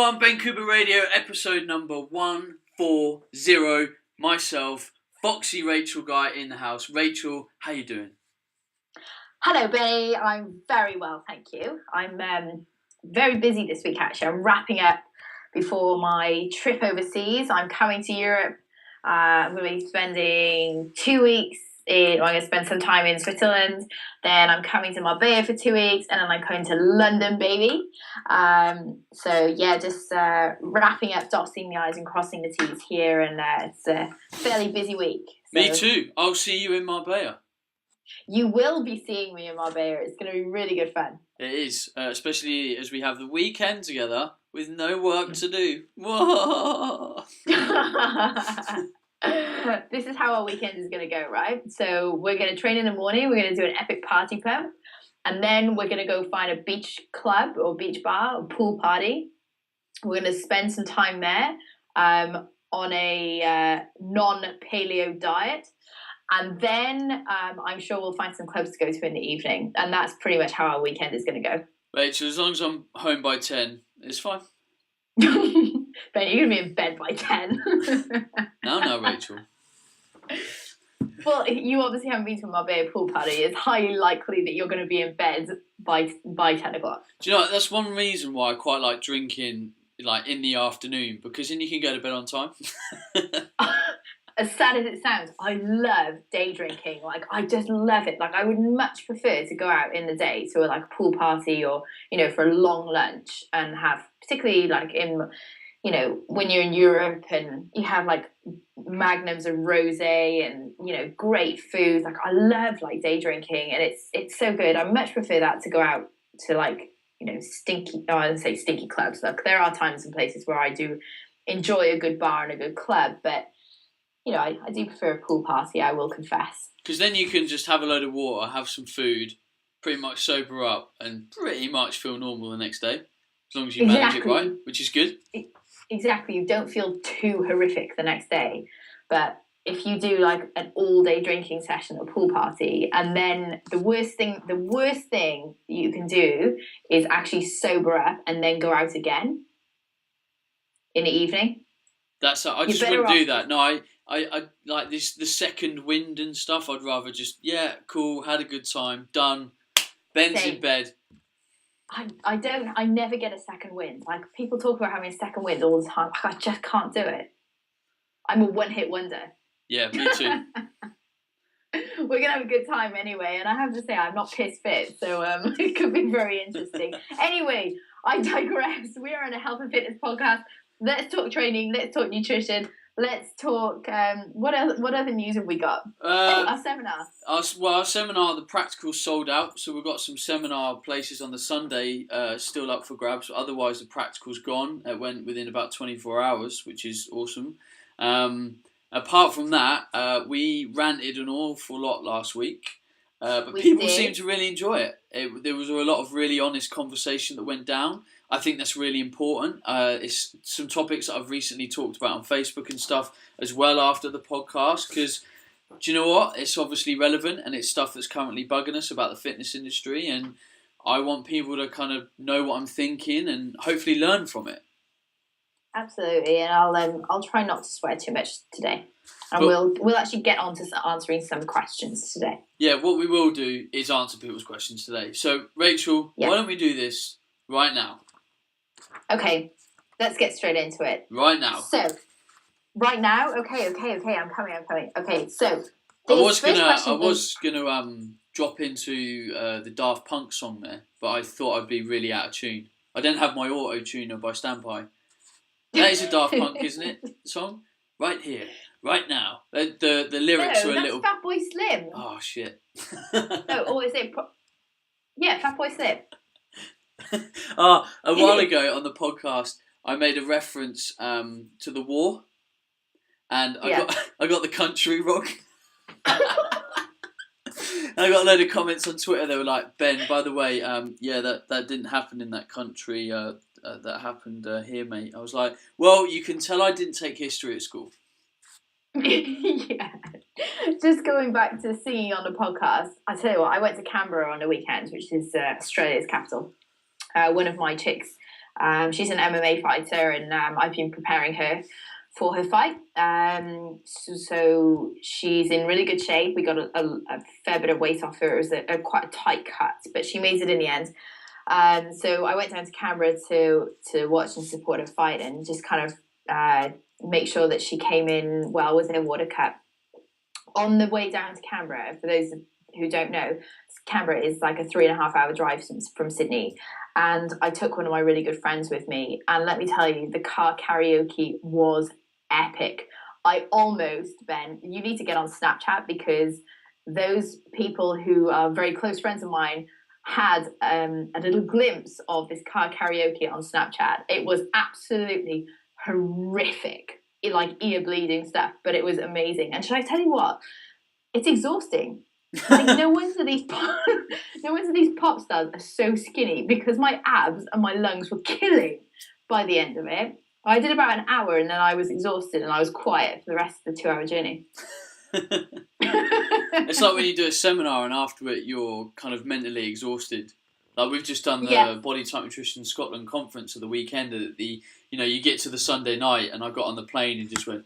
everyone, Ben Cooper Radio, episode number 140. Myself, Foxy Rachel Guy in the house. Rachel, how you doing? Hello, Benny. I'm very well, thank you. I'm very busy this week, actually. I'm wrapping up before my trip overseas. I'm coming to Europe. I'm going to be spending 2 weeks I'm going to spend some time in Switzerland. Then I'm coming to Marbella for 2 weeks, and then I'm coming to London, baby. Just wrapping up, dotting the I's and crossing the T's here, and it's a fairly busy week. So Me too. I'll see you in Marbella. You will be seeing me in Marbella. It's going to be really good fun. It is, especially as we have the weekend together with no work to do. Whoa! This is how our weekend is going to go, right? So we're going to train in the morning. We're going to do an epic party pump. And then we're going to go find a beach club or beach bar or pool party. We're going to spend some time there on a non-paleo diet. And then I'm sure we'll find some clubs to go to in the evening. And that's pretty much how our weekend is going to go. Rachel, as long as I'm home by 10, it's fine. Ben, you're going to be in bed by 10. No, Rachel. Well, you obviously haven't been to a Marbella pool party. It's highly likely that you're going to be in bed by 10 o'clock. Do you know, that's one reason why I quite like drinking like in the afternoon, because then you can go to bed on time. As sad as it sounds, I love day drinking. Like, I just love it. Like, I would much prefer to go out in the day to a pool party or, for a long lunch and have, particularly when you're in Europe and you have magnums of rosé and, great food. Like, I love day drinking, and it's so good. I much prefer that to go out to stinky, I wouldn't say stinky clubs. Look, there are times and places where I do enjoy a good bar and a good club, but I do prefer a pool party, I will confess. Because then you can just have a load of water, have some food, pretty much sober up, and pretty much feel normal the next day. As long as you manage it right, which is good. Exactly. You don't feel too horrific the next day. But if you do an all-day drinking session at a pool party, and then the worst thing you can do is actually sober up and then go out again in the evening. I just wouldn't do that. No, I like this, the second wind and stuff. I'd rather just, cool, had a good time, done. Ben's in bed. I never get a second wind. People talk about having a second wind all the time. I just can't do it. I'm a one-hit wonder. Yeah, me too. We're going to have a good time anyway, and I have to say I'm not piss fit, so it could be very interesting. Anyway, I digress. We are on a health and fitness podcast. Let's talk training. Let's talk nutrition. Let's talk. What other news have we got? Our seminar. Our seminar, the practical's sold out. So we've got some seminar places on the Sunday still up for grabs. Otherwise, the practical's gone. It went within about 24 hours, which is awesome. Apart from that, we ranted an awful lot last week. But people seemed to really enjoy it. There was a lot of really honest conversation that went down. I think that's really important. It's some topics that I've recently talked about on Facebook and stuff as well after the podcast, because do you know what? It's obviously relevant, and it's stuff that's currently bugging us about the fitness industry, and I want people to kind of know what I'm thinking and hopefully learn from it. Absolutely, and I'll try not to swear too much today, and we'll actually get on to answering some questions today. Yeah, what we will do is answer people's questions today. So, Rachel, Why don't we do this right now? Okay, let's get straight into it. Right now. So, right now? Okay, I'm coming. Okay, so I was gonna drop into the Daft Punk song there, but I thought I'd be really out of tune. I don't have my auto tuner by standby. That is a Daft Punk, isn't it? The song? Right here, right now. The lyrics are a little. No, that's Fatboy Slim. Oh shit. No, or is it? Yeah, Fatboy Slim. A while ago on the podcast, I made a reference to the war, and I got the country wrong. I got a load of comments on Twitter. They were like, "Ben, by the way, that didn't happen in that country. That happened here, mate." I was like, "Well, you can tell I didn't take history at school." Yeah. Just going back to singing on the podcast, I tell you what, I went to Canberra on the weekend, which is Australia's capital. One of my chicks She's an MMA fighter, and I've been preparing her for her fight. So she's in really good shape. We got a fair bit of weight off her. It was quite a tight cut, but she made it in the end. So I went down to Canberra to watch and support her fight, and just kind of make sure that she came in well with her water cup. On the way down to Canberra, for those who don't know, Canberra is like a 3.5 hour drive from Sydney. And I took one of my really good friends with me. And let me tell you, the car karaoke was epic. I almost, Ben, you need to get on Snapchat, because those people who are very close friends of mine had a little glimpse of this car karaoke on Snapchat. It was absolutely horrific, like ear bleeding stuff, but it was amazing. And should I tell you what? It's exhausting. Like no wonder these pop stars are so skinny, because my abs and my lungs were killing by the end of it. I did about an hour, and then I was exhausted, and I was quiet for the rest of the 2-hour journey. It's like when you do a seminar and after it you're kind of mentally exhausted. Like we've just done the Body Type Nutrition Scotland conference at the weekend. You get to the Sunday night, and I got on the plane and just went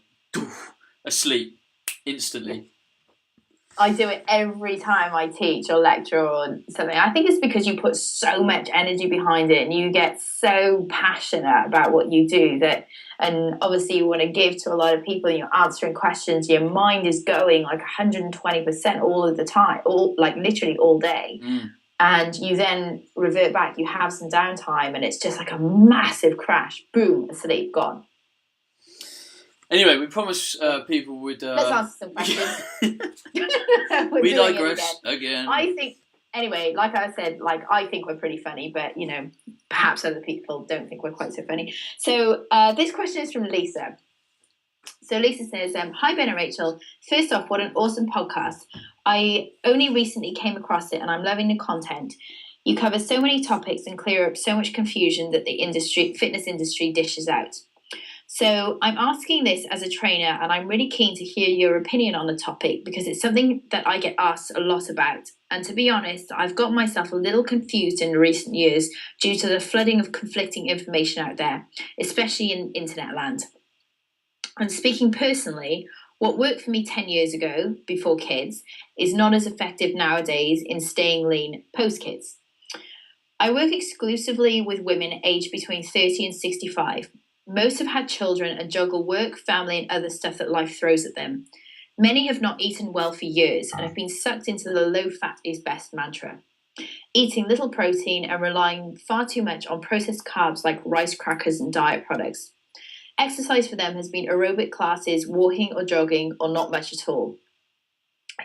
asleep instantly. I do it every time I teach or lecture or something. I think it's because you put so much energy behind it, and you get so passionate about what you do and obviously you want to give to a lot of people, and you're answering questions. Your mind is going like 120% all of the time, literally all day. And you then revert back. You have some downtime, and it's just like a massive crash. Boom, asleep, gone. Anyway, we promised people would... Let's answer some questions. We digress again. I think, anyway, like I said, I think we're pretty funny, but, perhaps other people don't think we're quite so funny. So this question is from Lisa. So Lisa says, hi, Ben and Rachel. First off, what an awesome podcast. I only recently came across it, and I'm loving the content. You cover so many topics and clear up so much confusion that the fitness industry dishes out. So I'm asking this as a trainer, and I'm really keen to hear your opinion on the topic, because it's something that I get asked a lot about. And to be honest, I've got myself a little confused in recent years due to the flooding of conflicting information out there, especially in internet land. And speaking personally, what worked for me 10 years ago, before kids, is not as effective nowadays in staying lean post-kids. I work exclusively with women aged between 30 and 65. Most have had children and juggle work, family, and other stuff that life throws at them. Many have not eaten well for years and have been sucked into the low fat is best mantra, eating little protein and relying far too much on processed carbs like rice crackers and diet products. Exercise for them has been aerobic classes, walking or jogging, or not much at all.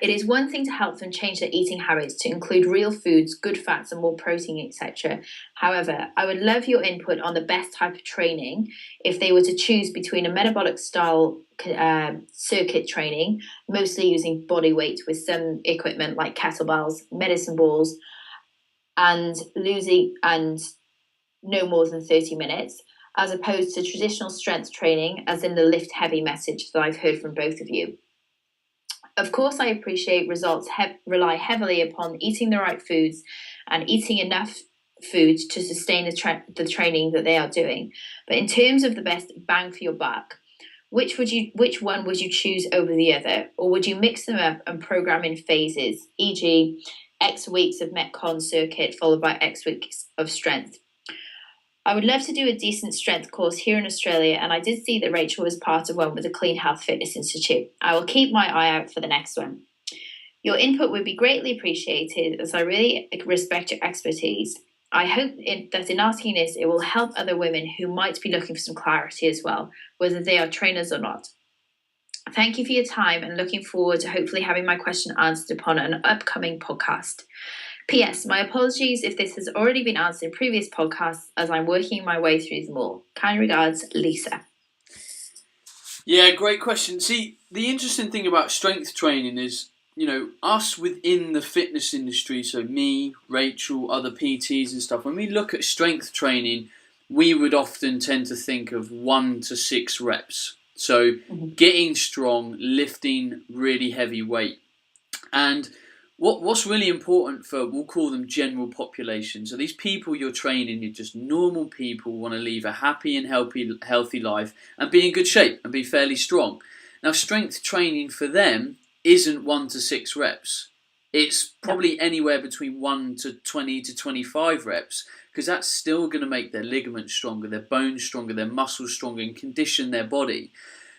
It is one thing to help them change their eating habits to include real foods, good fats, and more protein, etc. However, I would love your input on the best type of training if they were to choose between a metabolic style circuit training, mostly using body weight with some equipment like kettlebells, medicine balls, and losing and no more than 30 minutes, as opposed to traditional strength training, as in the lift heavy message that I've heard from both of you. Of course, I appreciate results rely heavily upon eating the right foods and eating enough food to sustain the training that they are doing. But in terms of the best bang for your buck, which one would you choose over the other? Or would you mix them up and program in phases, e.g. X weeks of Metcon circuit followed by X weeks of strength? I would love to do a decent strength course here in Australia, and I did see that Rachel was part of one with the Clean Health Fitness Institute. I will keep my eye out for the next one. Your input would be greatly appreciated, as I really respect your expertise. I hope that in asking this, it will help other women who might be looking for some clarity as well, whether they are trainers or not. Thank you for your time, and looking forward to hopefully having my question answered upon an upcoming podcast. P.S. My apologies if this has already been answered in previous podcasts, as I'm working my way through them all. Kind regards, Lisa. Yeah, great question. See, the interesting thing about strength training is, us within the fitness industry, so me, Rachel, other PTs and stuff, when we look at strength training, we would often tend to think of 1 to 6 reps. So getting strong, lifting really heavy weight. And What's really important for, we'll call them general population. So these people you're training, you're just normal people, want to leave a happy and healthy life and be in good shape and be fairly strong. Now, strength training for them isn't 1 to 6 reps. It's No. probably anywhere between 1 to 20 to 25 reps, because that's still going to make their ligaments stronger, their bones stronger, their muscles stronger, and condition their body.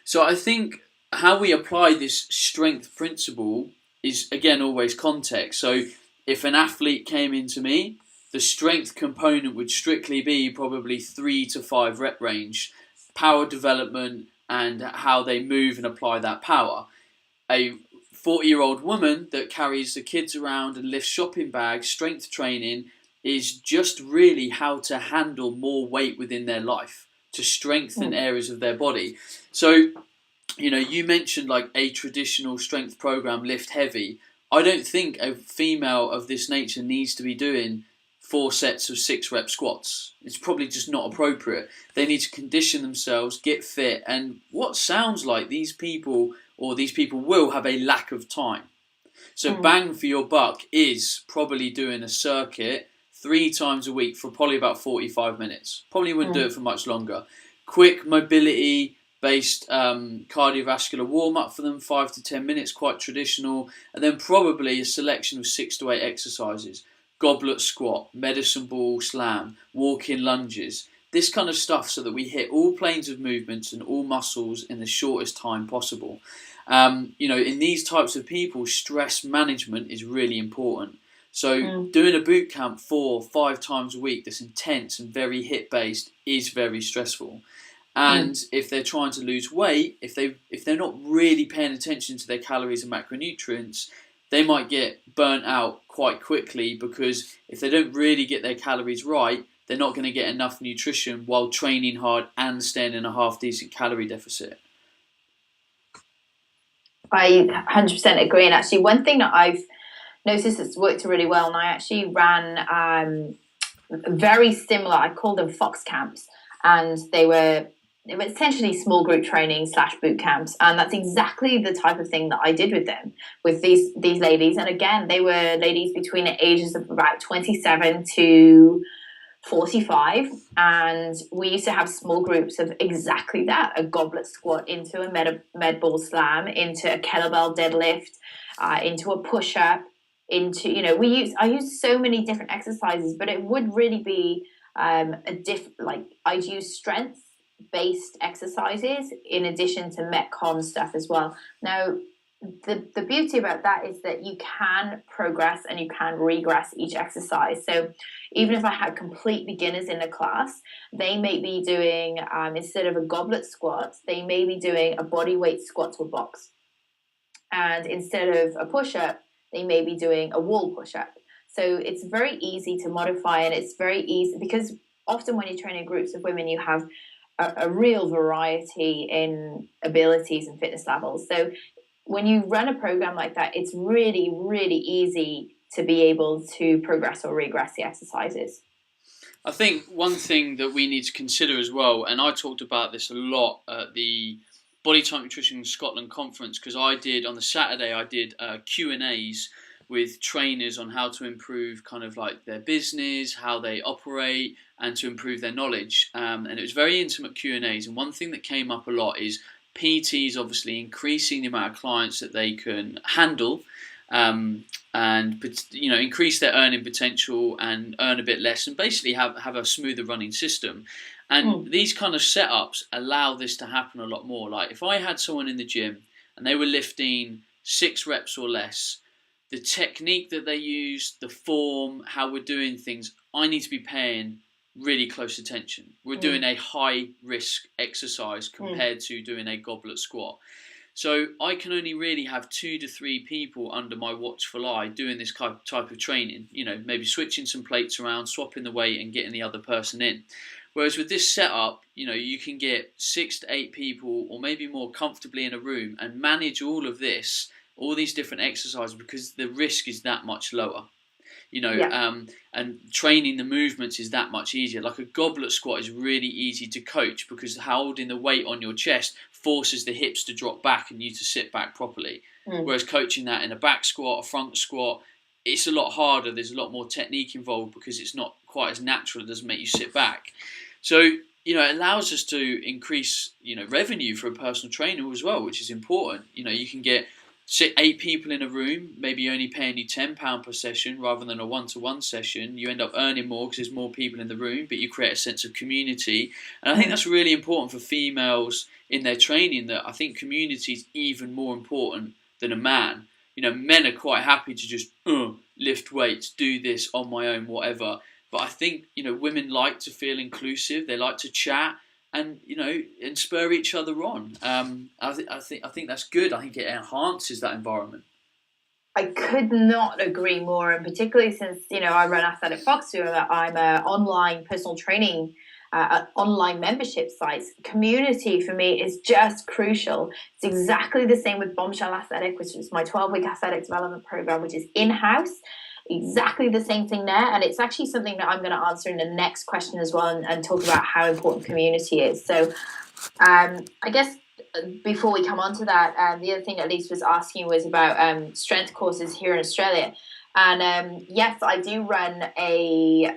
So I think how we apply this strength principle is, again, always context. So if an athlete came into me, the strength component would strictly be probably 3 to 5 rep range, power development, and how they move and apply that power. A 40-year-old woman that carries the kids around and lifts shopping bags, strength training is just really how to handle more weight within their life, to strengthen areas of their body. So, you mentioned like a traditional strength program, lift heavy. I don't think a female of this nature needs to be doing 4 sets of 6 rep squats. It's probably just not appropriate. They need to condition themselves, get fit, and what sounds like these people will have a lack of time. So bang for your buck is probably doing a circuit 3 times a week for probably about 45 minutes. Probably wouldn't do it for much longer. Quick mobility based cardiovascular warm-up for them, 5 to 10 minutes, quite traditional, and then probably a selection of 6 to 8 exercises. Goblet squat, medicine ball slam, walk-in lunges, this kind of stuff, so that we hit all planes of movements and all muscles in the shortest time possible. In these types of people, stress management is really important. So doing a boot camp 4 or 5 times a week that's intense and very hit based is very stressful. And if they're trying to lose weight, if they're not really paying attention to their calories and macronutrients, they might get burnt out quite quickly, because if they don't really get their calories right, they're not going to get enough nutrition while training hard and staying in a half decent calorie deficit. I 100% agree. And actually, one thing that I've noticed that's worked really well, and I actually ran very similar, I call them Fox camps, and they were essentially small group training / boot camps, and that's exactly the type of thing that I did with them, with these ladies. And again, they were ladies between the ages of about 27 to 45, and we used to have small groups of exactly that: a goblet squat into a med ball slam, into a kettlebell deadlift, into a push-up, into, I use so many different exercises, but it would really be I'd use strength based exercises in addition to metcon stuff as well. Now, the beauty about that is that you can progress and you can regress each exercise. So even if I had complete beginners in the class, they may be doing, instead of a goblet squat, they may be doing a body weight squat to a box. And instead of a push-up, they may be doing a wall push-up. So it's very easy to modify, and it's very easy because often when you're training groups of women, you have a real variety in abilities and fitness levels. So when you run a program like that, it's really, really easy to be able to progress or regress the exercises. I think one thing that we need to consider as well, and I talked about this a lot at the Body Type Nutrition Scotland conference, because on the Saturday, I did Q&As with trainers on how to improve kind of like their business, how they operate, and to improve their knowledge. And it was very intimate Q&As. And one thing that came up a lot is PTs obviously increasing the amount of clients that they can handle, and increase their earning potential and earn a bit less, and basically have a smoother running system. And these kind of setups allow this to happen a lot more. Like if I had someone in the gym and they were lifting 6 reps or less, the technique that they use, the form, how we're doing things, I need to be paying really close attention. We're doing a high risk exercise compared to doing a goblet squat. So I can only really have 2 to 3 people under my watchful eye doing this type of training, maybe switching some plates around, swapping the weight and getting the other person in. Whereas with this setup, you can get 6 to 8 people or maybe more comfortably in a room and manage all of this, all these different exercises, because the risk is that much lower. Yeah. And training the movements is that much easier. Like a goblet squat is really easy to coach because holding the weight on your chest forces the hips to drop back and you to sit back properly. Whereas coaching that in a back squat, a front squat, it's a lot harder. There's a lot more technique involved because it's not quite as natural. It doesn't make you sit back. So, it allows us to increase, revenue for a personal trainer as well, which is important. You can get 8 people in a room, maybe only paying you £10 per session rather than a one-to-one session. You end up earning more because there's more people in the room, but you create a sense of community. And I think that's really important for females in their training, that I think community is even more important than a man. Men are quite happy to just lift weights, do this on my own, whatever. But I think, women like to feel inclusive. They like to chat and, and spur each other on. I think that's good. I think it enhances that environment. I could not agree more, and particularly since, I run Athletic Fox, I'm an online personal training, online membership sites. Community for me is just crucial. It's exactly the same with Bombshell Athletic, which is my 12-week athletic development program, which is in-house. Exactly the same thing there, and it's actually something that I'm going to answer in the next question as well, and talk about how important community is. So I guess before we come on to that, the other thing Elise was asking was about strength courses here in Australia. And yes, I do run a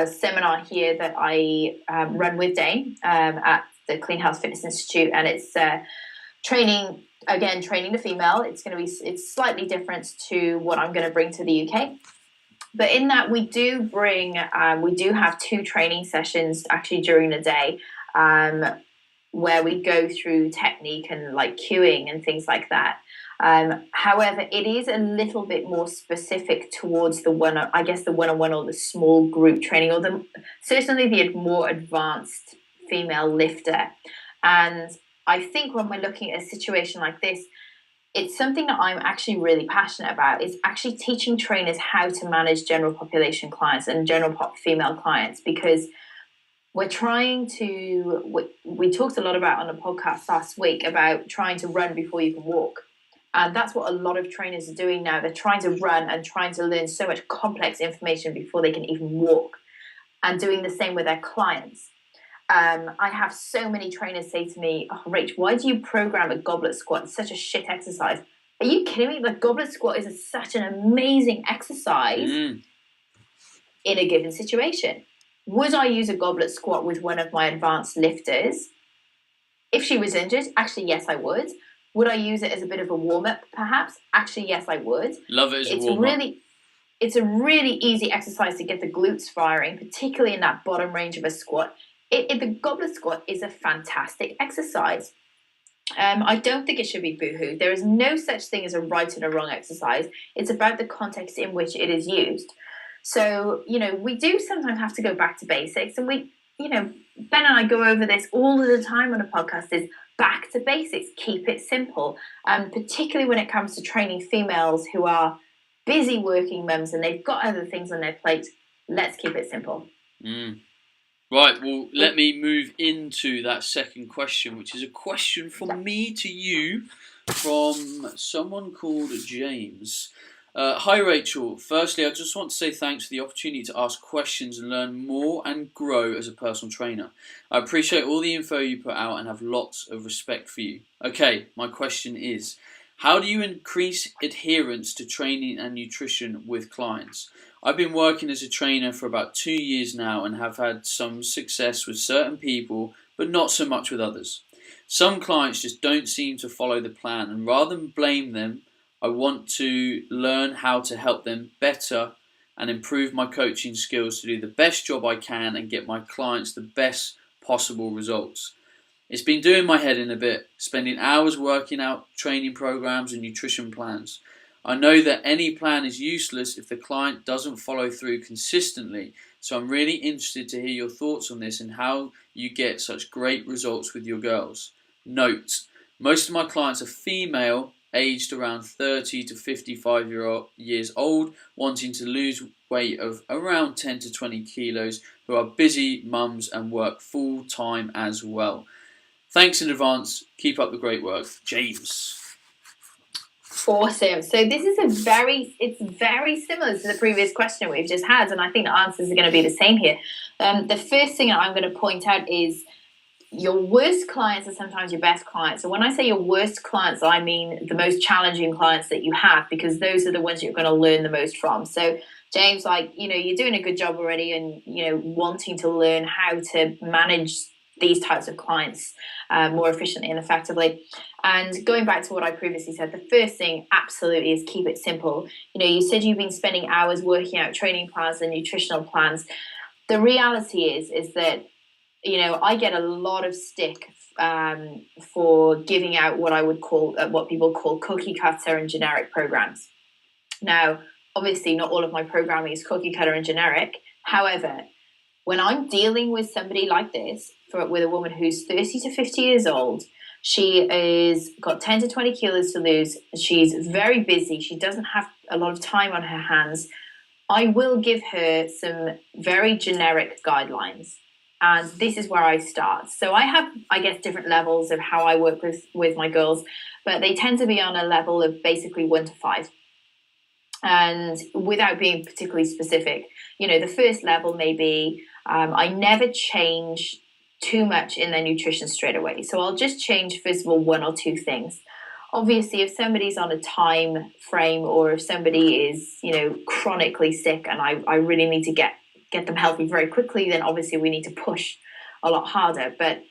seminar here that I run with Dane at the Clean Health Fitness Institute, and it's training the female. It's slightly different to what I'm going to bring to the UK. But in that, we do have 2 training sessions actually during the day, where we go through technique and like cueing and things like that. However, it is a little bit more specific towards the one-on-one or the small group training, or certainly the more advanced female lifter. And I think when we're looking at a situation like this, it's something that I'm actually really passionate about, is actually teaching trainers how to manage general population clients and female clients, because we're trying to, we talked a lot about on the podcast last week about trying to run before you can walk. And that's what a lot of trainers are doing now. They're trying to run and trying to learn so much complex information before they can even walk, and doing the same with their clients. I have so many trainers say to me, "Oh, Rach, why do you program a goblet squat? It's such a shit exercise." Are you kidding me? The goblet squat is such an amazing exercise in a given situation. Would I use a goblet squat with one of my advanced lifters if she was injured? Actually, yes, I would. Would I use it as a bit of a warm-up, perhaps? Actually, yes, I would. Love it as a warm-up. It's a really easy exercise to get the glutes firing, particularly in that bottom range of a squat. The goblet squat is a fantastic exercise. I don't think it should be boohooed. There is no such thing as a right and a wrong exercise. It's about the context in which it is used. So, we do sometimes have to go back to basics. And Ben and I go over this all of the time on a podcast, is back to basics, keep it simple. Particularly when it comes to training females who are busy working mums and they've got other things on their plate. Let's keep it simple. Right, well, let me move into that second question, which is a question from me to you from someone called James. Hi, Rachel. Firstly, I just want to say thanks for the opportunity to ask questions and learn more and grow as a personal trainer. I appreciate all the info you put out and have lots of respect for you. Okay, my question is, how do you increase adherence to training and nutrition with clients? I've been working as a trainer for about 2 years now and have had some success with certain people, but not so much with others. Some clients just don't seem to follow the plan, and rather than blame them, I want to learn how to help them better and improve my coaching skills to do the best job I can and get my clients the best possible results. It's been doing my head in a bit, spending hours working out training programs and nutrition plans. I know that any plan is useless if the client doesn't follow through consistently, so I'm really interested to hear your thoughts on this and how you get such great results with your girls. Note, most of my clients are female, aged around 30 to 55 years old, wanting to lose weight of around 10 to 20 kilos, who are busy mums and work full time as well. Thanks in advance. Keep up the great work. James. Awesome. So this is it's very similar to the previous question we've just had, and I think the answers are going to be the same here. The first thing I'm going to point out is your worst clients are sometimes your best clients. So when I say your worst clients, I mean the most challenging clients that you have, because those are the ones you're going to learn the most from. So James, you're doing a good job already, and wanting to learn how to manage these types of clients more efficiently and effectively. And going back to what I previously said, the first thing absolutely is keep it simple. You said you've been spending hours working out training plans and nutritional plans. The reality is that I get a lot of stick for giving out what I would call what people call cookie cutter and generic programs. Now, obviously, not all of my programming is cookie cutter and generic. However, when I'm dealing with somebody like this, with a woman who's 30 to 50 years old, she is got 10 to 20 kilos to lose. She's very busy. She doesn't have a lot of time on her hands. I will give her some very generic guidelines. And this is where I start. So I have, I guess, different levels of how I work with my girls, but they tend to be on a level of basically 1 to 5. And without being particularly specific, the first level may be, I never change too much in their nutrition straight away. So I'll just change, first of all, 1 or 2 things. Obviously, if somebody's on a time frame, or if somebody is, chronically sick, and I really need to get them healthy very quickly, then obviously we need to push a lot harder. But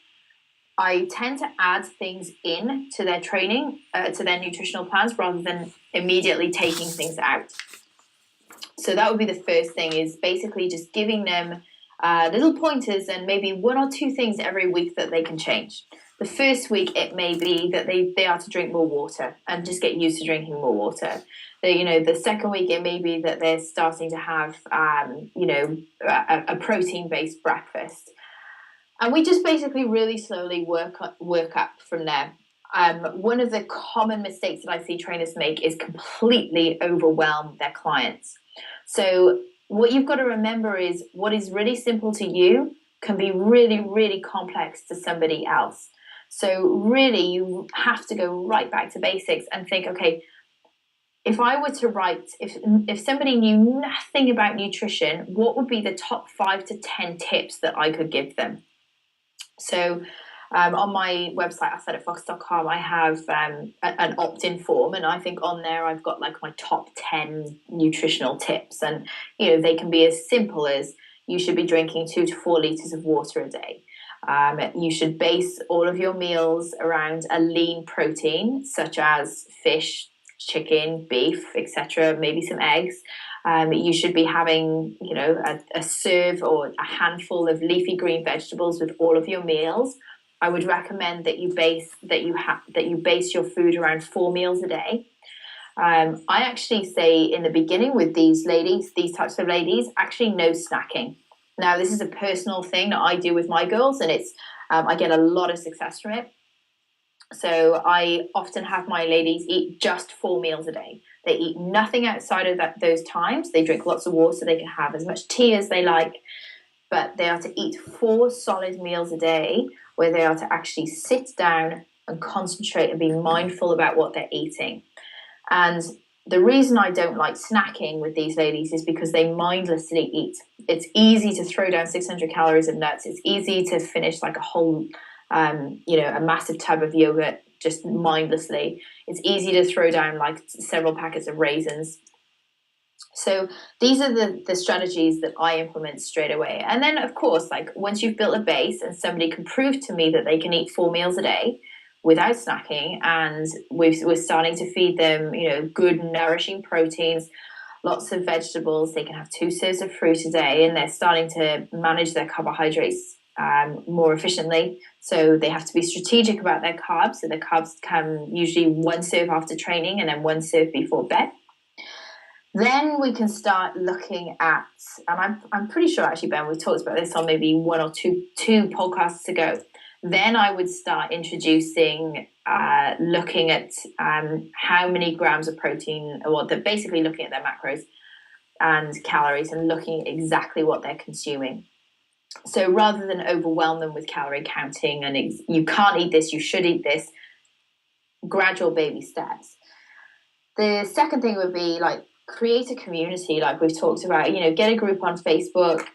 I tend to add things in to their training, to their nutritional plans, rather than immediately taking things out. So that would be the first thing, is basically just giving them little pointers and maybe 1 or 2 things every week that they can change. The first week, it may be that they are to drink more water and just get used to drinking more water. The second week, it may be that they're starting to have, a protein-based breakfast. And we just basically really slowly work up from there. One of the common mistakes that I see trainers make is completely overwhelm their clients. So what you've got to remember is, what is really simple to you can be really, really complex to somebody else. So really, you have to go right back to basics and think, okay, if I were to write, if somebody knew nothing about nutrition, what would be the top 5 to 10 tips that I could give them? So on my website, athleticfox.com, I have an opt-in form, and I think on there I've got like my top 10 nutritional tips, and they can be as simple as, you should be drinking 2 to 4 liters of water a day. You should base all of your meals around a lean protein, such as fish, chicken, beef, etc., maybe some eggs. You should be having, a serve or a handful of leafy green vegetables with all of your meals. I would recommend that you base your food around 4 meals a day. I actually say in the beginning with these types of ladies, actually no snacking. Now, this is a personal thing that I do with my girls, and it's I get a lot of success from it. So I often have my ladies eat just 4 meals a day. They eat nothing outside of those times. They drink lots of water. They can have as much tea as they like, but they are to eat 4 solid meals a day, where they are to actually sit down and concentrate and be mindful about what they're eating. And the reason I don't like snacking with these ladies is because they mindlessly eat. It's easy to throw down 600 calories of nuts. It's easy to finish like a whole, a massive tub of yogurt just mindlessly. It's easy to throw down like several packets of raisins. So these are the strategies that I implement straight away. And then, of course, like once you've built a base and somebody can prove to me that they can eat 4 meals a day without snacking, and we're starting to feed them, good nourishing proteins, lots of vegetables, they can have 2 serves of fruit a day, and they're starting to manage their carbohydrates more efficiently. So they have to be strategic about their carbs. So the carbs come usually 1 serve after training and then 1 serve before bed. Then we can start looking at, and I'm pretty sure actually, Ben, we talked about this on maybe 1 or 2 podcasts ago. Then I would start introducing, looking at how many grams of protein, or they're basically looking at their macros and calories and looking at exactly what they're consuming. So rather than overwhelm them with calorie counting and you can't eat this, you should eat this, gradual baby steps. The second thing would be like create a community, like we've talked about. Get a group on Facebook,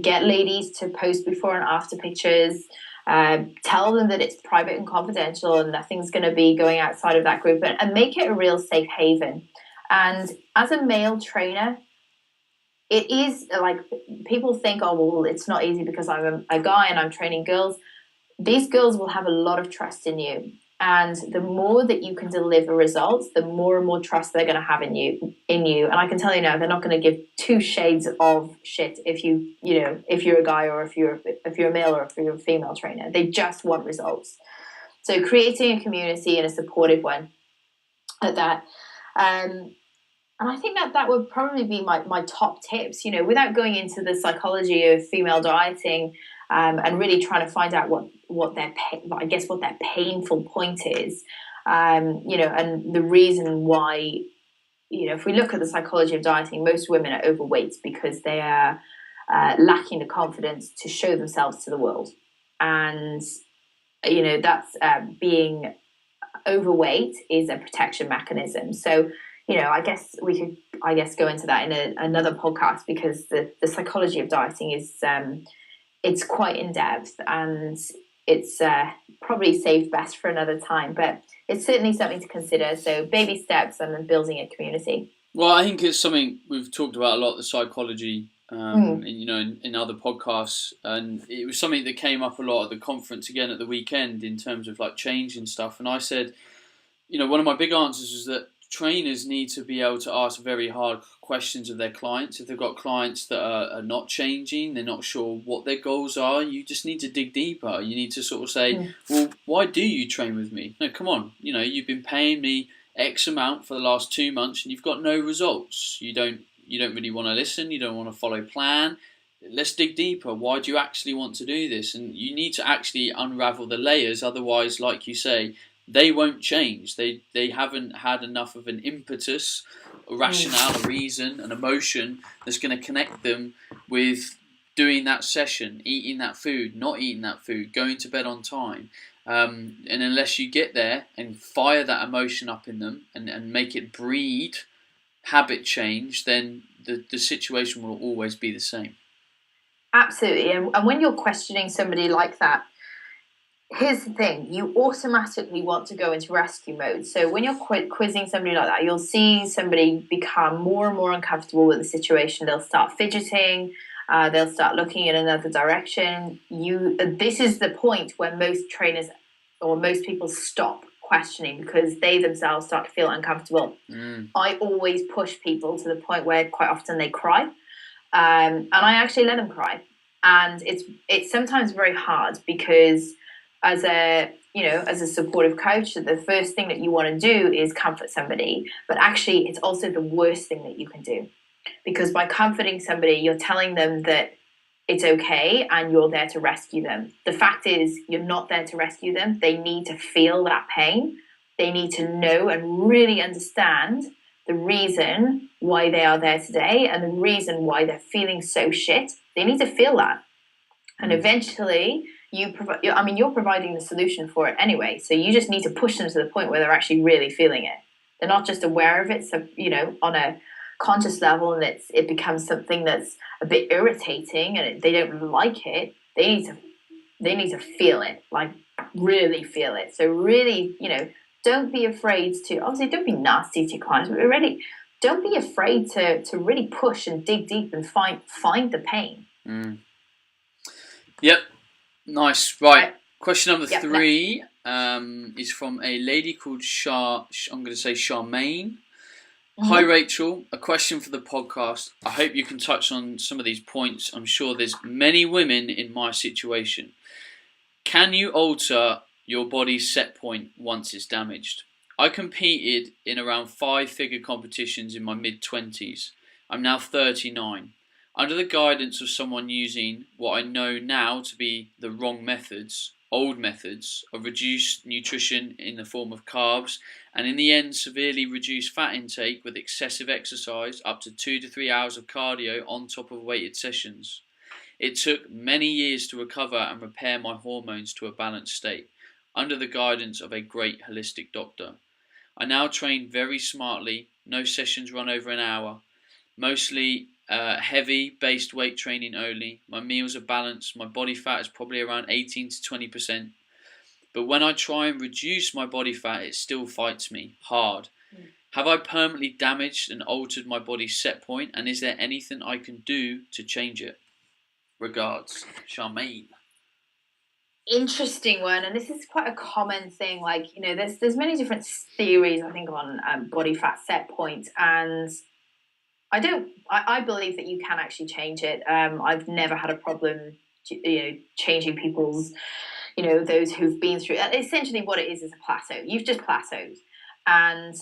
get ladies to post before and after pictures. Tell them that it's private and confidential and nothing's going to be going outside of that group, and make it a real safe haven. And as a male trainer, it is like people think, oh, well, it's not easy because I'm a guy and I'm training girls. These girls will have a lot of trust in you. And the more that you can deliver results, the more and more trust they're going to have in you. And I can tell you now, they're not going to give two shades of shit if if you're a guy or if you're a male or if you're a female trainer. They just want results. So creating a community and a supportive one at that. And I think that would probably be my top tips, without going into the psychology of female dieting, and really trying to find out what their painful point is, and the reason why, if we look at the psychology of dieting, most women are overweight because they are lacking the confidence to show themselves to the world. And, that's being overweight is a protection mechanism. So, I guess we could, go into that in another podcast, because the psychology of dieting is, it's quite in depth, and it's probably saved best for another time. But it's certainly something to consider. So baby steps and then building a community. Well, I think it's something we've talked about a lot, the psychology, in other podcasts, and it was something that came up a lot at the conference again at the weekend in terms of like change and stuff. And I said, one of my big answers is that trainers need to be able to ask very hard questions of their clients. If they've got clients that are not changing, they're not sure what their goals are, you just need to dig deeper. You need to sort of say, well, why do you train with me? No, come on. You've been paying me X amount for the last 2 months and you've got no results. You don't really want to listen. You don't want to follow plan. Let's dig deeper. Why do you actually want to do this? And you need to actually unravel the layers. Otherwise, like you say, they won't change. They haven't had enough of an impetus, a rationale, a reason, an emotion that's going to connect them with doing that session, eating that food, not eating that food, going to bed on time. And unless you get there and fire that emotion up in them and make it breed habit change, then the situation will always be the same. Absolutely. And when you're questioning somebody like that, here's the thing, you automatically want to go into rescue mode. So when you're quizzing somebody like that, you'll see somebody become more and more uncomfortable with the situation. They'll start fidgeting. They'll start looking in another direction. This is the point where most trainers or most people stop questioning, because they themselves start to feel uncomfortable. I always push people to the point where quite often they cry. And I actually let them cry. And it's sometimes very hard, because as a supportive coach, the first thing that you want to do is comfort somebody. But actually, it's also the worst thing that you can do, because by comforting somebody, you're telling them that it's okay and you're there to rescue them. The fact is, you're not there to rescue them. They need to feel that pain. They need to know and really understand the reason why they are there today and the reason why they're feeling so shit. They need to feel that. And eventually, you're providing the solution for it anyway. So you just need to push them to the point where they're actually really feeling it. They're not just aware of it, so, on a conscious level, and it becomes something that's a bit irritating and they don't like it. They need to feel it, like really feel it. So really, don't be afraid to, obviously don't be nasty to your clients, but really don't be afraid to really push and dig deep and find the pain. Yep. Nice. Right. Question number 3 is from a lady called I'm going to say Charmaine. Hi Rachel, a question for the podcast. I hope you can touch on some of these points. I'm sure there's many women in my situation. Can you alter your body's set point once it's damaged? I competed in around 5-figure competitions in my mid-20s. I'm now 39. Under the guidance of someone using what I know now to be the wrong methods, old methods of reduced nutrition in the form of carbs, and in the end severely reduced fat intake with excessive exercise, up to 2 to 3 hours of cardio on top of weighted sessions. It took many years to recover and repair my hormones to a balanced state, under the guidance of a great holistic doctor. I now train very smartly. No sessions run over an hour. Mostly heavy based weight training only. My meals are balanced. My body fat is probably around 18 to 20%. But when I try and reduce my body fat, it still fights me hard. Have I permanently damaged and altered my body's set point, and is there anything I can do to change it? Regards, Charmaine. Interesting one, and this is quite a common thing. Like, there's many different theories, I think, on body fat set point, and I believe that you can actually change it. I've never had a problem, changing people's, those who've been through. Essentially, what it is a plateau. You've just plateaued, and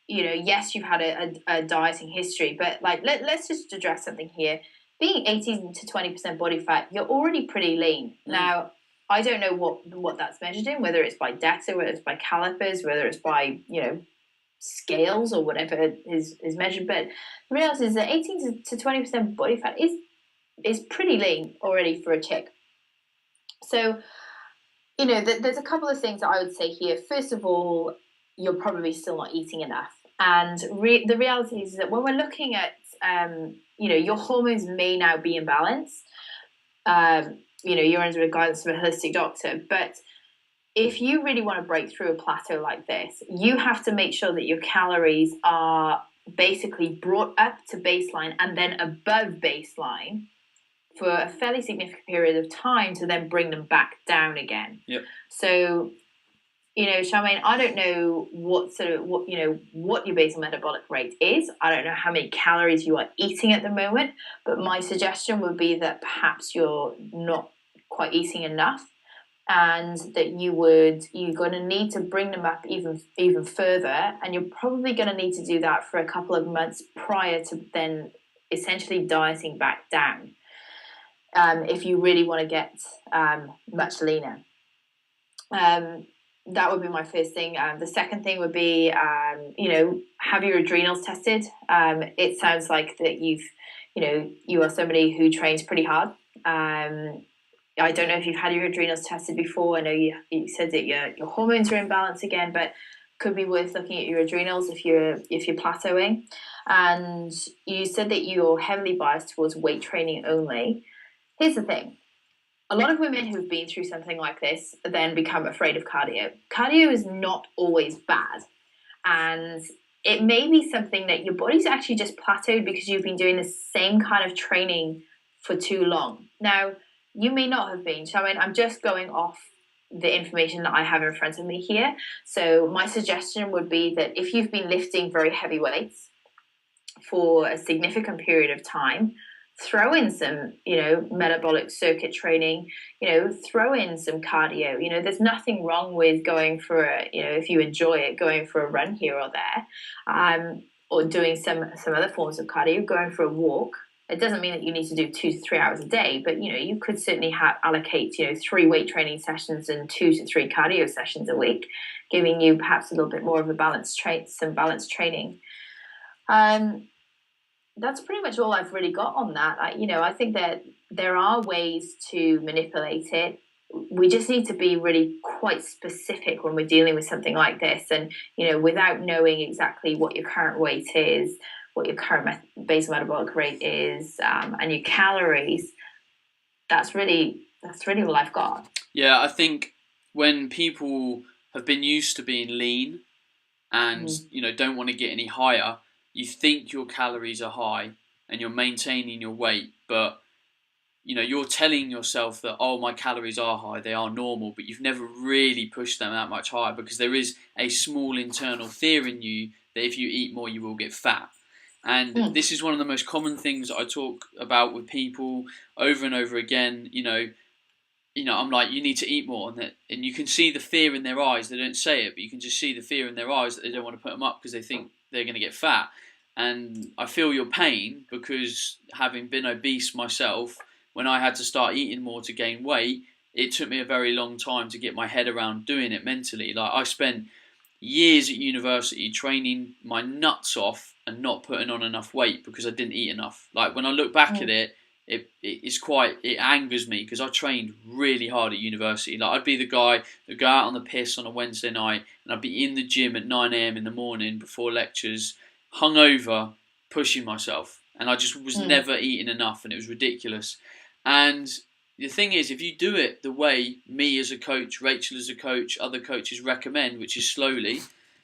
yes, you've had a dieting history, but like let's just address something here. Being 18 to 20% body fat, you're already pretty lean. Now, I don't know what that's measured in, whether it's by DEXA, whether it's by calipers, whether it's by scales or whatever is measured. But the reality is that 18 to 20% body fat is pretty lean already for a chick. So, there's a couple of things that I would say here. First of all, you're probably still not eating enough. And the reality is that when we're looking at, your hormones may now be imbalanced. You're under the guidance of a holistic doctor. But if you really want to break through a plateau like this, you have to make sure that your calories are basically brought up to baseline and then above baseline for a fairly significant period of time to then bring them back down again. Yep. So, Charmaine, I don't know what your basal metabolic rate is. I don't know how many calories you are eating at the moment, but my suggestion would be that perhaps you're not quite eating enough, and that you're going to need to bring them up even further, and you're probably going to need to do that for a couple of months prior to then essentially dieting back down, if you really want to get much leaner. That would be my first thing. The second thing would be, have your adrenals tested. It sounds like that you are somebody who trains pretty hard. I don't know if you've had your adrenals tested before. I know you said that your hormones are in balance again, but could be worth looking at your adrenals if you're plateauing. And you said that you're heavily biased towards weight training only. Here's the thing. A lot of women who've been through something like this then become afraid of cardio. Cardio is not always bad. And it may be something that your body's actually just plateaued because you've been doing the same kind of training for too long. Now, you may not have been. So, I'm just going off the information that I have in front of me here. So my suggestion would be that if you've been lifting very heavy weights for a significant period of time, throw in some, metabolic circuit training, throw in some cardio. There's nothing wrong with going for if you enjoy it, going for a run here or there, or doing some other forms of cardio, going for a walk. It doesn't mean that you need to do 2 to 3 hours a day, but, you could certainly allocate, 3 weight training sessions and 2 to 3 cardio sessions a week, giving you perhaps a little bit more of a balanced training. That's pretty much all I've really got on that. I think that there are ways to manipulate it. We just need to be really quite specific when we're dealing with something like this. And, without knowing exactly what your current weight is, what your current basal metabolic rate is, and your calories, that's really all I've got. Yeah, I think when people have been used to being lean and, don't want to get any higher, you think your calories are high and you're maintaining your weight, but you're telling yourself that, oh, my calories are high, they are normal, but you've never really pushed them that much higher because there is a small internal fear in you that if you eat more, you will get fat. And this is one of the most common things that I talk about with people over and over again. I'm like, you need to eat more, and you can see the fear in their eyes. They don't say it, but you can just see the fear in their eyes that they don't want to put them up because they think they're going to get fat. And I feel your pain because having been obese myself, when I had to start eating more to gain weight, it took me a very long time to get my head around doing it mentally. Like, I spent years at university training my nuts off and not putting on enough weight because I didn't eat enough. Like, when I look back at it, it angers me because I trained really hard at university. Like I'd be the guy that go out on the piss on a Wednesday night, and I'd be in the gym at 9 a.m. in the morning before lectures, hungover, pushing myself, and I just was never eating enough, and it was ridiculous. And the thing is, if you do it the way me as a coach, Rachel as a coach, other coaches recommend, which is slowly.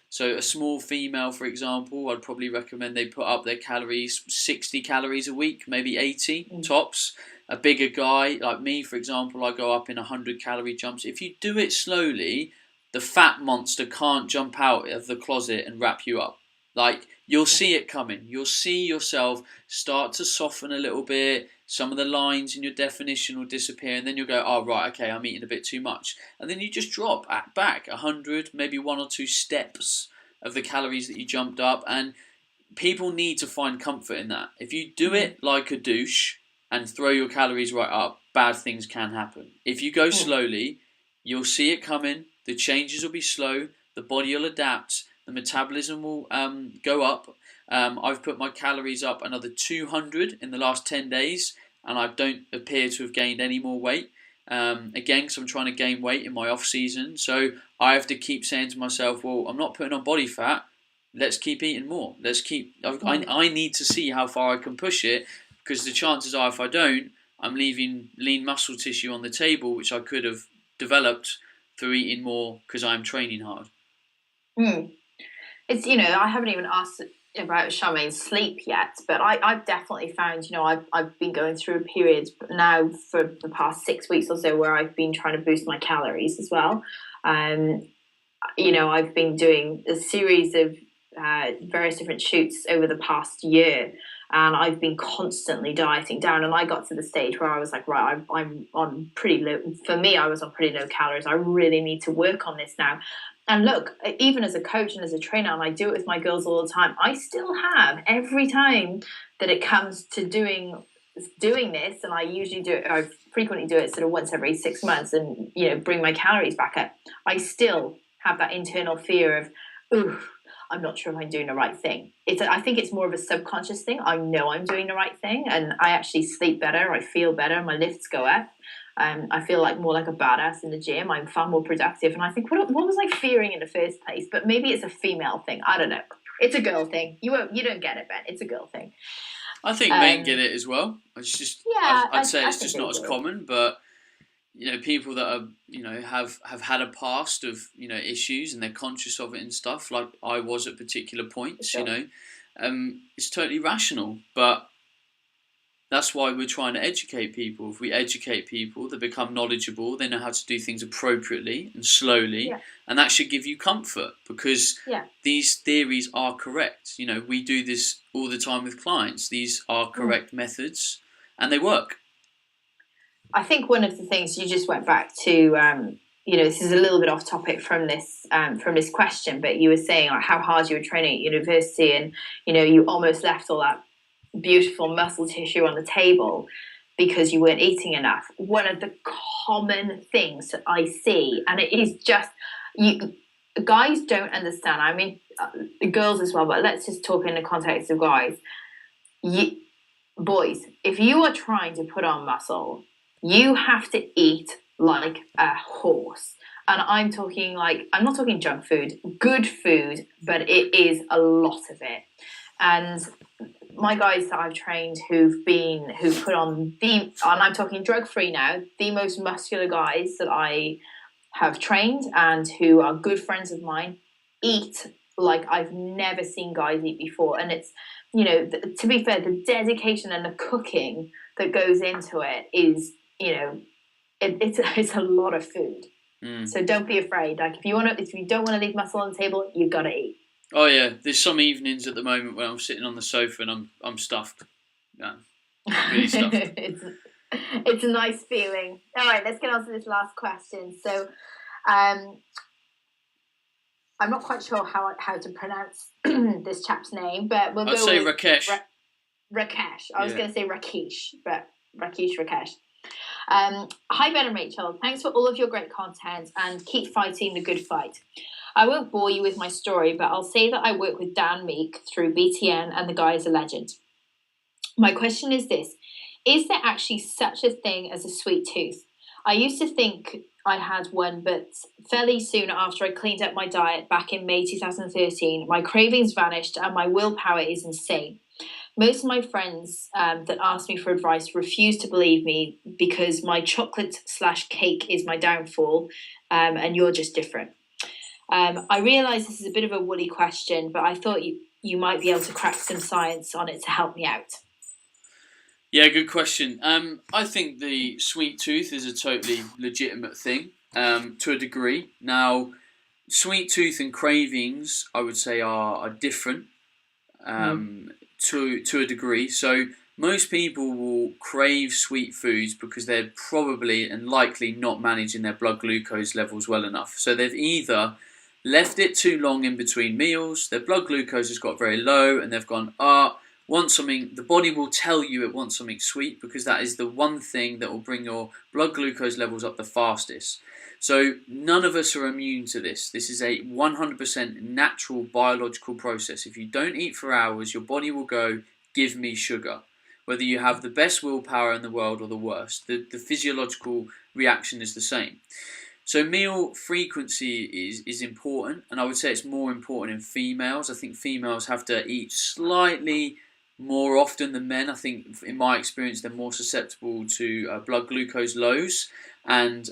So a small female, for example, I'd probably recommend they put up their calories, 60 calories a week, maybe 80 tops. A bigger guy, like me, for example, I go up in 100 calorie jumps. If you do it slowly, the fat monster can't jump out of the closet and wrap you up. Like, you'll see it coming. You'll see yourself start to soften a little bit. Some of the lines in your definition will disappear, and then you'll go, oh, right, okay, I'm eating a bit too much. And then you just drop back 100, maybe 1 or 2 steps of the calories that you jumped up. And people need to find comfort in that. If you do it like a douche and throw your calories right up, bad things can happen. If you go slowly, you'll see it coming. The changes will be slow. The body will adapt. The metabolism will go up. I've put my calories up another 200 in the last 10 days, and I don't appear to have gained any more weight. Again, because I'm trying to gain weight in my off season, so I have to keep saying to myself, well, I'm not putting on body fat. Let's keep eating more. I need to see how far I can push it, because the chances are, if I don't, I'm leaving lean muscle tissue on the table, which I could have developed through eating more because I'm training hard. It's, I haven't even asked about Charmaine's sleep yet, but I've definitely found, I've been going through a period now for the past 6 weeks or so where I've been trying to boost my calories as well. I've been doing a series of various different shoots over the past year, and I've been constantly dieting down, and I got to the stage where I was like, right, I'm on pretty low. For me, I was on pretty low calories. I really need to work on this now. And look, even as a coach and as a trainer, and I do it with my girls all the time, I still have, every time that it comes to doing this, and I usually do it, I frequently do it sort of once every 6 months, and bring my calories back up, I still have that internal fear of, ooh, I'm not sure if I'm doing the right thing. I think it's more of a subconscious thing. I know I'm doing the right thing, and I actually sleep better, I feel better, my lifts go up. I feel more like a badass in the gym. I'm far more productive. And I think, what was I fearing in the first place? But maybe it's a female thing. I don't know. It's a girl thing. You don't get it, Ben. It's a girl thing. I think men get it as well. It's just, I'd say it's just not as common. But, people that are, have had a past of, issues, and they're conscious of it and stuff, like I was at particular points, sure. It's totally rational. But that's why we're trying to educate people. If we educate people, they become knowledgeable, they know how to do things appropriately and slowly, and that should give you comfort, because these theories are correct. We do this all the time with clients. These are correct methods, and they work. I think one of the things you just went back to, this is a little bit off topic from this question, but you were saying how hard you were training at university, and you almost left all that beautiful muscle tissue on the table because you weren't eating enough. One of the common things that I see, and it is just, guys don't understand. I mean, the girls as well, but let's just talk in the context of guys. Boys, if you are trying to put on muscle, you have to eat like a horse. And I'm not talking junk food, good food, but it is a lot of it. And my guys that I've trained who've put on and I'm talking drug-free now, the most muscular guys that I have trained and who are good friends of mine, eat like I've never seen guys eat before. And it's, to be fair, the dedication and the cooking that goes into it is, it's a lot of food. So don't be afraid. Like if you don't want to leave muscle on the table, you've got to eat. Oh yeah, there's some evenings at the moment when I'm sitting on the sofa and I'm stuffed. Yeah, really stuffed. It's a nice feeling. All right, let's get on to this last question. So, I'm not quite sure how to pronounce this chap's name, but we'll go say with Rakesh. Rakesh. I was going to say Rakesh, but Rakesh. Hi Ben and Rachel, thanks for all of your great content and keep fighting the good fight. I won't bore you with my story, but I'll say that I work with Dan Meek through BTN, and the guy is a legend. My question is this: is there actually such a thing as a sweet tooth? I used to think I had one, but fairly soon after I cleaned up my diet back in May 2013, my cravings vanished and my willpower is insane. Most of my friends that ask me for advice refuse to believe me because my chocolate slash cake is my downfall, and you're just different. I realise this is a bit of a woolly question, but I thought you might be able to crack some science on it to help me out. Yeah, good question. I think the sweet tooth is a totally legitimate thing to a degree. Now, sweet tooth and cravings, I would say, are different to a degree. So most people will crave sweet foods because they're probably and likely not managing their blood glucose levels well enough. So they've either left it too long in between meals, their blood glucose has got very low, and they've gone, want something, the body will tell you it wants something sweet because that is the one thing that will bring your blood glucose levels up the fastest. So none of us are immune to this. This is a 100% natural biological process. If you don't eat for hours, your body will go, give me sugar. Whether you have the best willpower in the world or the worst, the physiological reaction is the same. So meal frequency is important, and I would say it's more important in females. I think females have to eat slightly more often than men. I think, in my experience, they're more susceptible to blood glucose lows, and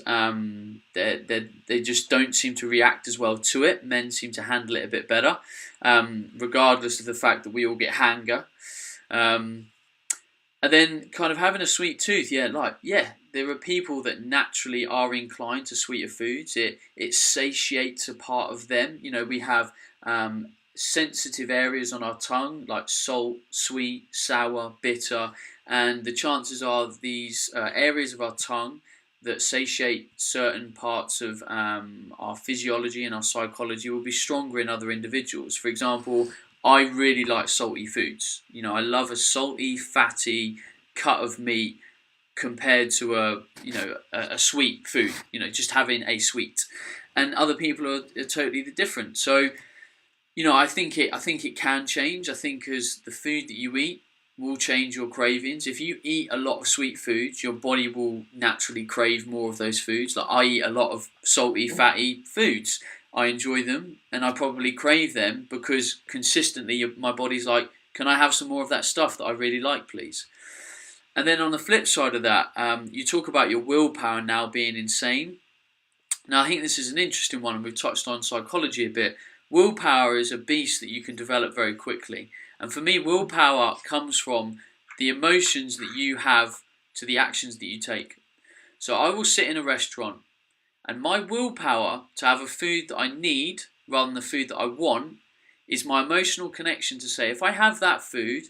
they just don't seem to react as well to it. Men seem to handle it a bit better, regardless of the fact that we all get hanger. And then kind of having a sweet tooth, there are people that naturally are inclined to sweeter foods. It satiates a part of them. You know, we have sensitive areas on our tongue like salt, sweet, sour, bitter, and the chances are these areas of our tongue that satiate certain parts of our physiology and our psychology will be stronger in other individuals. For example, I really like salty foods. You know, I love a salty, fatty cut of meat compared to a sweet food. You know, just having a sweet, and other people are totally different. So, you know, I think it can change. I think as the food that you eat will change your cravings. If you eat a lot of sweet foods, your body will naturally crave more of those foods. Like I eat a lot of salty, fatty foods. I enjoy them and I probably crave them because consistently my body's like, can I have some more of that stuff that I really like, please? And then on the flip side of that, you talk about your willpower now being insane. Now I think this is an interesting one, and we've touched on psychology a bit. Willpower is a beast that you can develop very quickly. And for me, willpower comes from the emotions that you have to the actions that you take. So I will sit in a restaurant, and my willpower to have a food that I need rather than the food that I want is my emotional connection to say, if I have that food,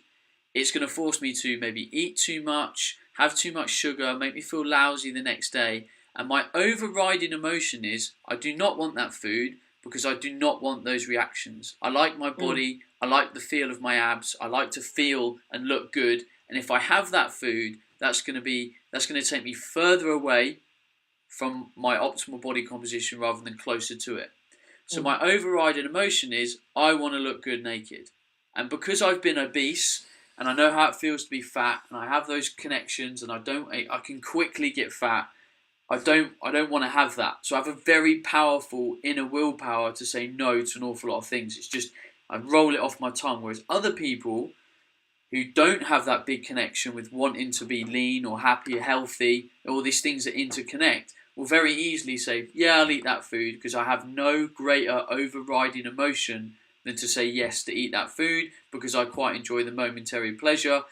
it's going to force me to maybe eat too much, have too much sugar, make me feel lousy the next day. And my overriding emotion is, I do not want that food because I do not want those reactions. I like my body, I like the feel of my abs, I like to feel and look good. And if I have that food, that's going to take me further away from my optimal body composition rather than closer to it. So my overriding emotion is, I want to look good naked. And because I've been obese and I know how it feels to be fat and I have those connections and I can quickly get fat, I don't want to have that. So I have a very powerful inner willpower to say no to an awful lot of things. It's just, I roll it off my tongue. Whereas other people who don't have that big connection with wanting to be lean or happy or healthy, all these things that interconnect, will very easily say, yeah, I'll eat that food because I have no greater overriding emotion than to say yes to eat that food because I quite enjoy the momentary pleasure,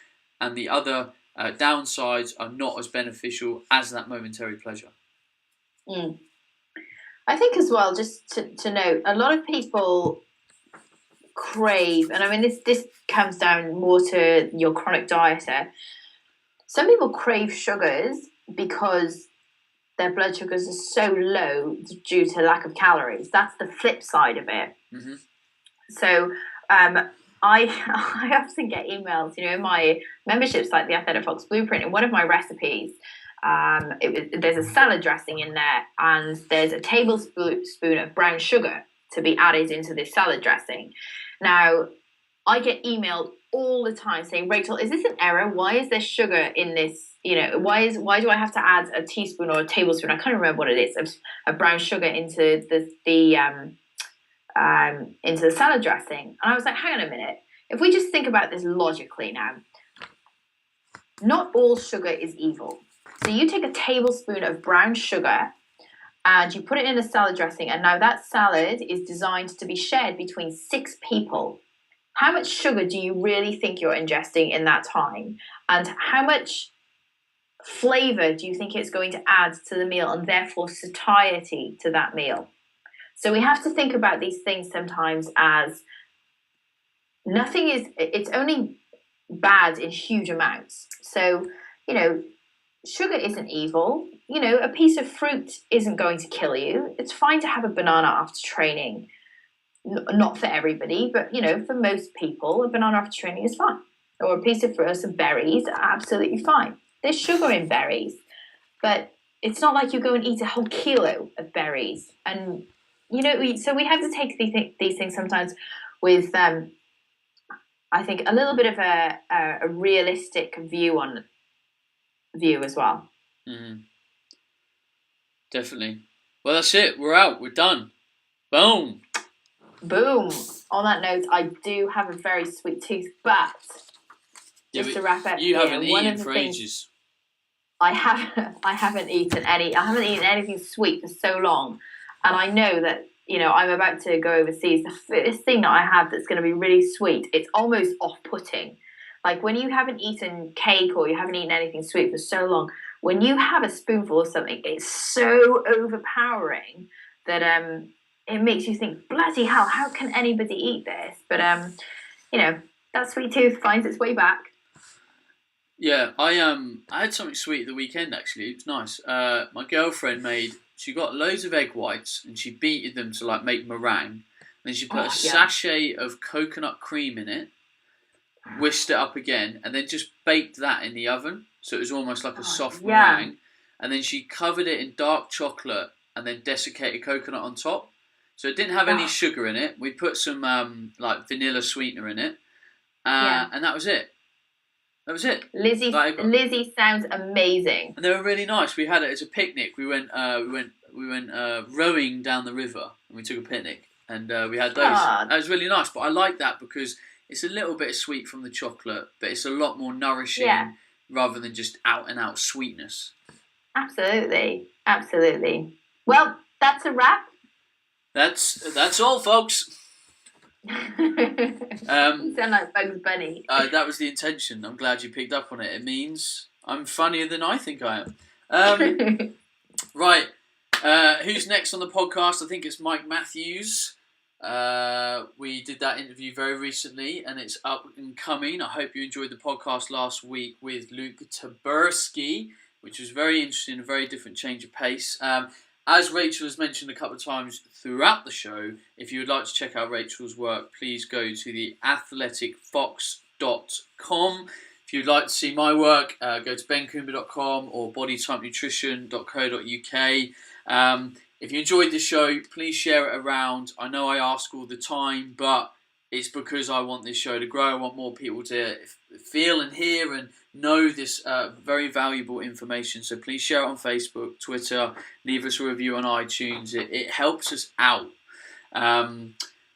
and the other downsides are not as beneficial as that momentary pleasure. I think as well, just to note, a lot of people crave, and I mean this comes down more to your chronic dieter. Some people crave sugars because their blood sugars are so low due to lack of calories. That's the flip side of it. Mm-hmm. So I often get emails, you know, in my memberships like the Athletic Fox Blueprint, and one of my recipes, there's a salad dressing in there, and there's a tablespoon of brown sugar to be added into this salad dressing. Now, I get emailed all the time saying, Rachel, is this an error? Why is there sugar in this? You know, why do I have to add a teaspoon or a tablespoon? I can't remember what it is of brown sugar into into the salad dressing. And I was like, hang on a minute. If we just think about this logically now, not all sugar is evil. So you take a tablespoon of brown sugar and you put it in a salad dressing, and now that salad is designed to be shared between 6 people. How much sugar do you really think you're ingesting in that time? And how much flavor do you think it's going to add to the meal, and therefore satiety to that meal? So we have to think about these things sometimes as it's only bad in huge amounts. So, sugar isn't evil. A piece of fruit isn't going to kill you. It's fine to have a banana after training. Not for everybody, but, for most people, a banana after training is fine. Or a piece of fruit, some berries are absolutely fine. There's sugar in berries, but it's not like you go and eat a whole kilo of berries. And, so we have to take these things sometimes with, I think, a little bit of a realistic view as well. Mm-hmm. Definitely. Well, that's it. We're out. We're done. Boom. Boom. On that note, I do have a very sweet tooth, but to wrap up, you haven't eaten for ages. I haven't eaten anything sweet for so long, and I know that I'm about to go overseas. The first thing that I have that's going to be really sweet, it's almost off-putting. Like when you haven't eaten cake or you haven't eaten anything sweet for so long, when you have a spoonful of something, it's so overpowering that it makes you think, bloody hell, how can anybody eat this? But that sweet tooth finds its way back. Yeah, I had something sweet at the weekend actually. It was nice. My girlfriend she got loads of egg whites and she beated them to like make meringue. And then she put a sachet of coconut cream in it, whisked it up again, and then just baked that in the oven. So it was almost like a soft meringue. And then she covered it in dark chocolate and then desiccated coconut on top. So it didn't have any sugar in it. We put some like vanilla sweetener in it, and that was it. That was it. Lizzie sounds amazing. And they were really nice. We had it as a picnic. We went rowing down the river, and we took a picnic, and we had those. That was really nice. But I like that because it's a little bit of sweet from the chocolate, but it's a lot more nourishing rather than just out and out sweetness. Absolutely. Well, that's a wrap. That's all, folks. You sound like Bugs Bunny. That was the intention. I'm glad you picked up on it. It means I'm funnier than I think I am. Right. Who's next on the podcast? I think it's Mike Matthews. We did that interview very recently, and it's up and coming. I hope you enjoyed the podcast last week with Luke Taberski, which was very interesting, a very different change of pace. As Rachel has mentioned a couple of times throughout the show, if you would like to check out Rachel's work, please go to the athleticfox.com. If you'd like to see my work, go to bencoomber.com or bodytypenutrition.co.uk. If you enjoyed the show, please share it around. I know I ask all the time, but it's because I want this show to grow. I want more people to feel and hear and know this very valuable information. So please share it on Facebook, Twitter, leave us a review on iTunes. It helps us out.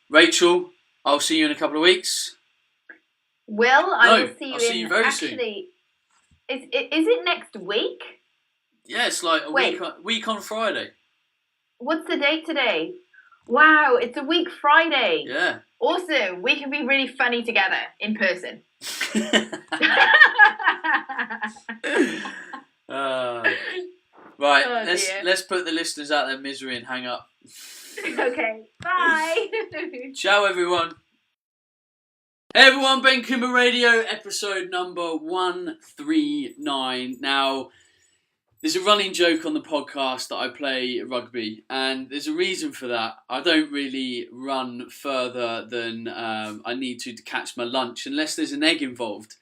Rachel, I'll see you in a couple of weeks. I'll see you very soon. Is it next week? Yeah, it's like a week on Friday. What's the date today? Wow, it's a week Friday. Yeah. Awesome. We can be really funny together in person. Right, let's put the listeners out of their misery and hang up. Okay, bye. Ciao, everyone. Hey everyone, Ben Coomber Radio, episode number 139. Now, there's a running joke on the podcast that I play rugby, and there's a reason for that. I don't really run further than I need to catch my lunch, unless there's an egg involved.